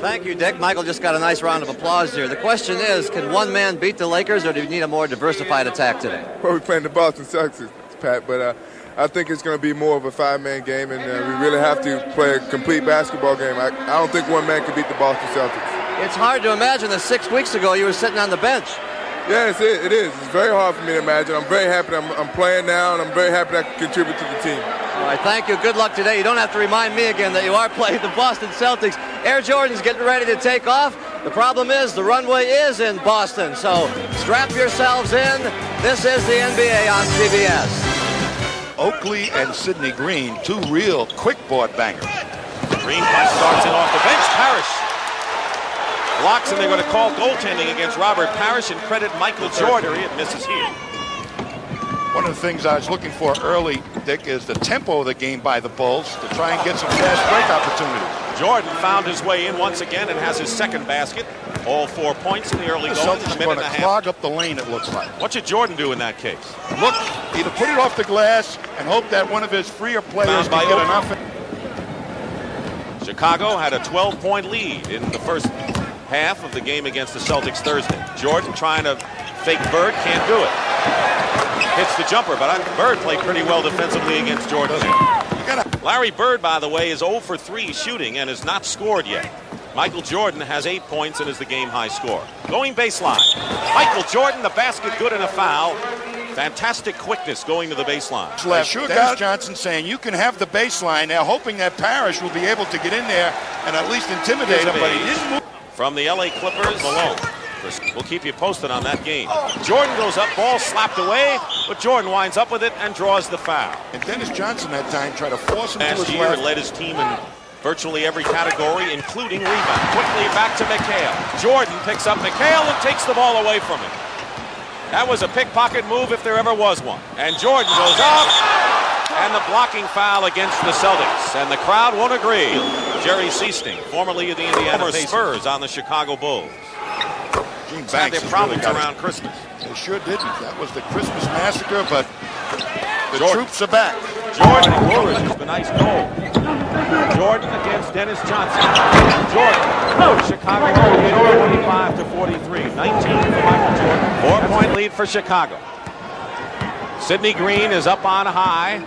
Thank you, Dick. Michael just got a nice round of applause here. The question is, can one man beat the Lakers, or do you need a more diversified attack today? Well, we're playing the Boston Celtics, Pat, but I think it's going to be more of a five-man game, and we really have to play a complete basketball game. I don't think one man can beat the Boston Celtics. It's hard to imagine that 6 weeks ago you were sitting on the bench. Yes, it is. It's very hard for me to imagine. I'm very happy I'm playing now, and I'm very happy that I can contribute to the team. All right, thank you. Good luck today. You don't have to remind me again that you are playing the Boston Celtics. Air Jordan's getting ready to take off. The problem is the runway is in Boston, so strap yourselves in. This is the NBA on CBS. Oakley and Sidney Green, two real quick board bangers. Green starts in off the bench. Parrish blocks, and they're going to call goaltending against Robert Parrish and credit Michael Jordan. It misses here. One of the things I was looking for early, Dick, is the tempo of the game by the Bulls to try and get some fast break opportunities. Jordan found his way in once again and has his second basket. All 4 points in the early The going. Celtics are going to clog up the lane, it looks like. What should Jordan do in that case? Look, either put it off the glass and hope that one of his freer players can get enough. Chicago had a 12-point lead in the first half of the game against the Celtics Thursday. Jordan trying to fake Bird, can't do it. Hits the jumper, but Bird played pretty well defensively against Jordan. Larry Bird, by the way, is 0 for 3 shooting and has not scored yet. Michael Jordan has 8 points and is the game-high scorer. Going baseline. Michael Jordan, the basket, good and a foul. Fantastic quickness going to the baseline. Sure, Dennis Johnson saying you can have the baseline now, hoping that Parrish will be able to get in there and at least intimidate him, but he didn't move. From the LA Clippers, Malone. We'll keep you posted on that game. Jordan goes up, ball slapped away, but Jordan winds up with it and draws the foul. And Dennis Johnson that time tried to force him to his last year left. led his team in virtually every category, including rebound. Quickly back to McHale. Jordan picks up McHale and takes the ball away from him. That was a pickpocket move if there ever was one. And Jordan goes up, and the blocking foul against the Celtics. And the crowd won't agree. Jerry Seasting, formerly of the Indiana Spurs, on the Chicago Bulls. Gene Had Banks their problems really around Christmas. They sure didn't. That was the Christmas massacre, but the Jordan. troops are back. Jordan Woolridge has been nice goal. Jordan against Dennis Johnson. Jordan. Chicago 25 to 43. 19 for Michael Jordan. 4-point lead for Chicago. Sidney Green is up on high,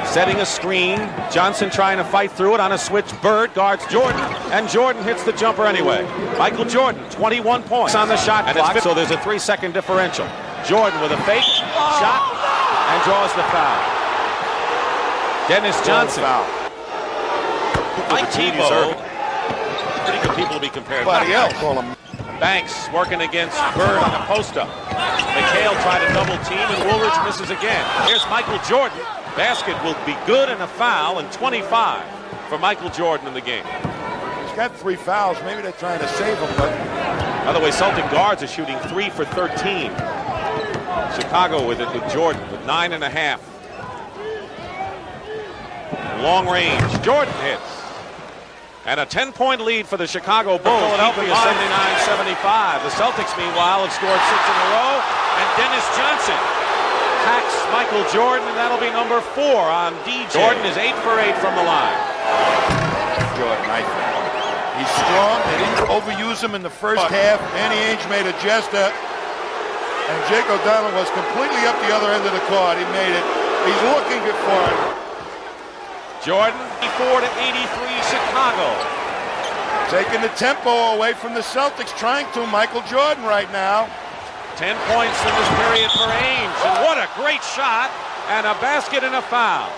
setting a screen. Johnson trying to fight through it on a switch. Bird guards Jordan, and Jordan hits the jumper anyway. Michael Jordan, 21 points on the shot clock, so there's a 3-second differential. Jordan with a fake shot and draws the foul. Dennis Johnson. Mike Tebow. Pretty good people to be compared to. Everybody else call him. Banks working against Bird on a post-up. McHale tried to double team, and Woolridge misses again. Here's Michael Jordan. Basket will be good and a foul, and 25 for Michael Jordan in the game. He's got 3 fouls. Maybe they're trying to save him, but By the way, Celtic guards are shooting 3 for 13. Chicago with it with Jordan with 9.5. Long range. Jordan hits. And a 10-point lead for the Chicago Bulls. Philadelphia 79-75. The Celtics, meanwhile, have scored 6 in a row. And Dennis Johnson hacks Michael Jordan, and that'll be number 4 on DJ. Jordan is 8 for 8 from the line. Jordan, I think. He's strong. They didn't overuse him in the first half. Danny Ainge made a gesture, and Jake O'Donnell was completely up the other end of the court. He made it. He's looking good for it. Jordan, 84 to 83, Chicago. Taking the tempo away from the Celtics, trying to. Michael Jordan right now. 10 points in this period for Ainge. And what a great shot, and a basket and a foul.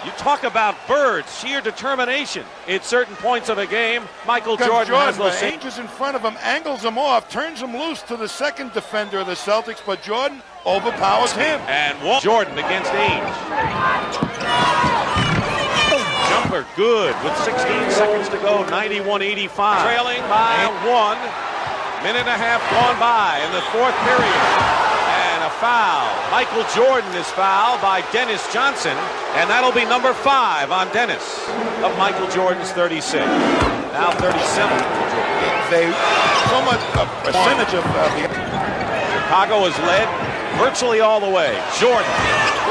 You talk about Bird's sheer determination at certain points of a game. Michael Jordan has those. Ainge is in front of him, angles him off, turns him loose to the second defender of the Celtics, but Jordan overpowers him. And Jordan against Ainge. Jumper good with 16 seconds to go, 91-85. Trailing by 1. Minute and a half gone by in the 4th period. And a foul. Michael Jordan is fouled by Dennis Johnson, and that'll be number 5 on Dennis of Michael Jordan's 36. Now 37 for Jordan. They so much a percentage of the Chicago is led virtually all the way. Jordan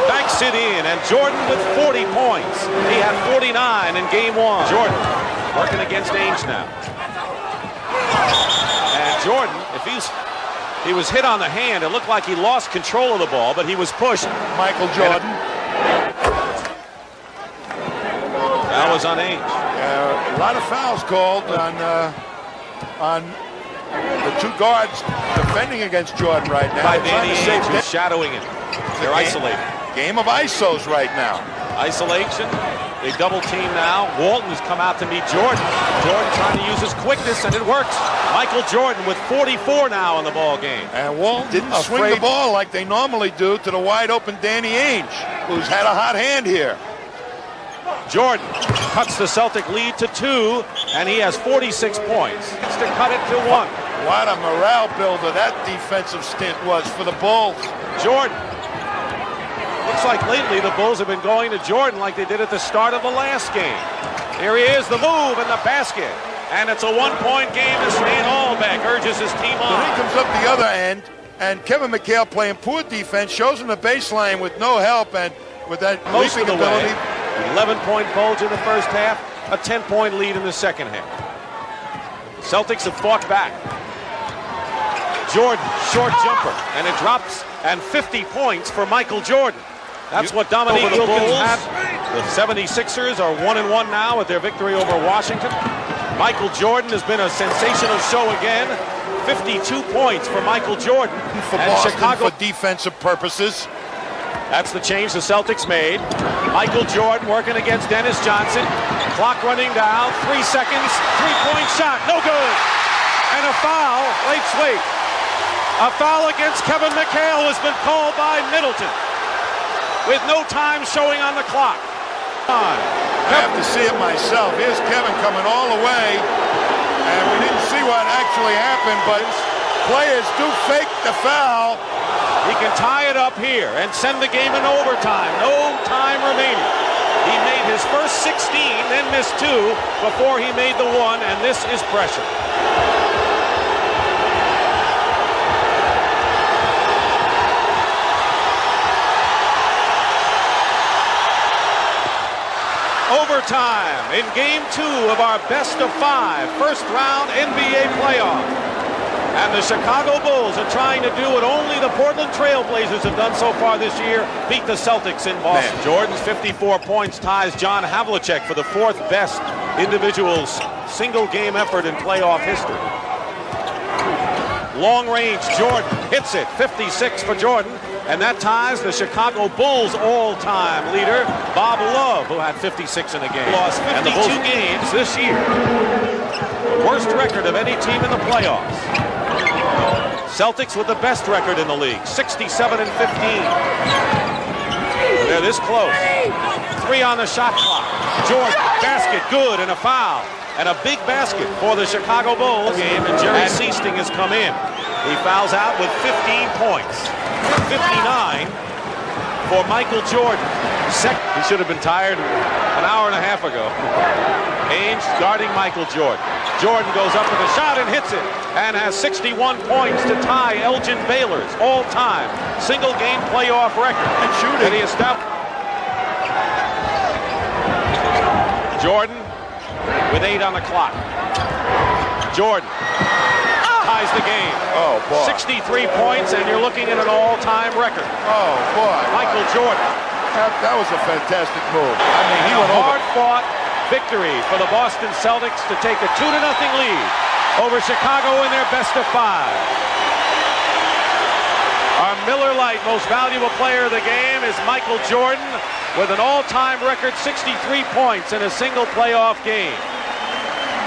banks it in, and Jordan with 40 points. He had 49 in game 1. Jordan Working against Ainge now. And Jordan, if he was hit on the hand, it looked like he lost control of the ball, but he was pushed. Michael Jordan. That was on Ainge. A lot of fouls called on the two guards defending against Jordan right now. By Danny Ainge, who's shadowing him. They're isolated. Game of ISOs right now. Isolation. They double team now. Walton has come out to meet Jordan. Jordan trying to use his quickness, and it works. Michael Jordan with 44 now in the ball game. And Walton didn't swing the ball like they normally do to the wide open Danny Ainge, who's had a hot hand here. Jordan cuts the Celtic lead to 2, and he has 46 points. It's to cut it to 1. What a morale builder that defensive stint was for the Bulls. Jordan. Looks like lately the Bulls have been going to Jordan like they did at the start of the last game. Here he is, the move and the basket. And it's a one-point game as Stan Albeck urges his team on. So he comes up the other end, and Kevin McHale playing poor defense, shows him the baseline with no help, and with that most leaping of the ability. way. 11-point bulge in the first half, a 10-point lead in the second half. Celtics have fought back. Jordan, short jumper, and it drops, and 50 points for Michael Jordan. That's what Dominique Wilkins had. The 76ers are 1-1 now with their victory over Washington. Michael Jordan has been a sensational show again. 52 points for Michael Jordan. For and Boston, Chicago for defensive purposes. That's the change the Celtics made. Michael Jordan working against Dennis Johnson. Clock running down. 3 seconds. Three-point shot. No good. And a foul. Wait. A foul against Kevin McHale has been called by Middleton, with no time showing on the clock. I have to see it myself. Here's Kevin coming all the way, and we didn't see what actually happened, but players do fake the foul. He can tie it up here and send the game in overtime. No time remaining. He made his first 16, then missed 2 before he made the 1, and this is pressure. Overtime in Game 2 of our best-of-5 first-round NBA playoff. And the Chicago Bulls are trying to do what only the Portland Trail Blazers have done so far this year, beat the Celtics in Boston. Jordan's 54 points ties John Havlicek for the 4th best individual single-game effort in playoff history. Long range, Jordan hits it, 56 for Jordan. And that ties the Chicago Bulls all-time leader, Bob Love, who had 56 in a game. Lost 52 games this year. The worst record of any team in the playoffs. Celtics with the best record in the league, 67-15. They're this close. 3 on the shot clock. Jordan, basket, good, and a foul. And a big basket for the Chicago Bulls game, and Jerry Seasting has come in. He fouls out with 15 points. 59 for Michael Jordan. He should have been tired an hour and a half ago. Ainge guarding Michael Jordan. Jordan goes up with a shot and hits it, and has 61 points to tie Elgin Baylor's all-time single-game playoff record. And shooting. And he established. Jordan with 8 on the clock. Jordan ties the game. Oh, boy. 63 points, and you're looking at an all-time record. Oh, boy. Michael Jordan. That was a fantastic move. I mean, he went over. Hard-fought victory for the Boston Celtics to take a 2-0 lead over Chicago in their best-of-5. Our Miller Lite most valuable player of the game is Michael Jordan with an all-time record 63 points in a single playoff game.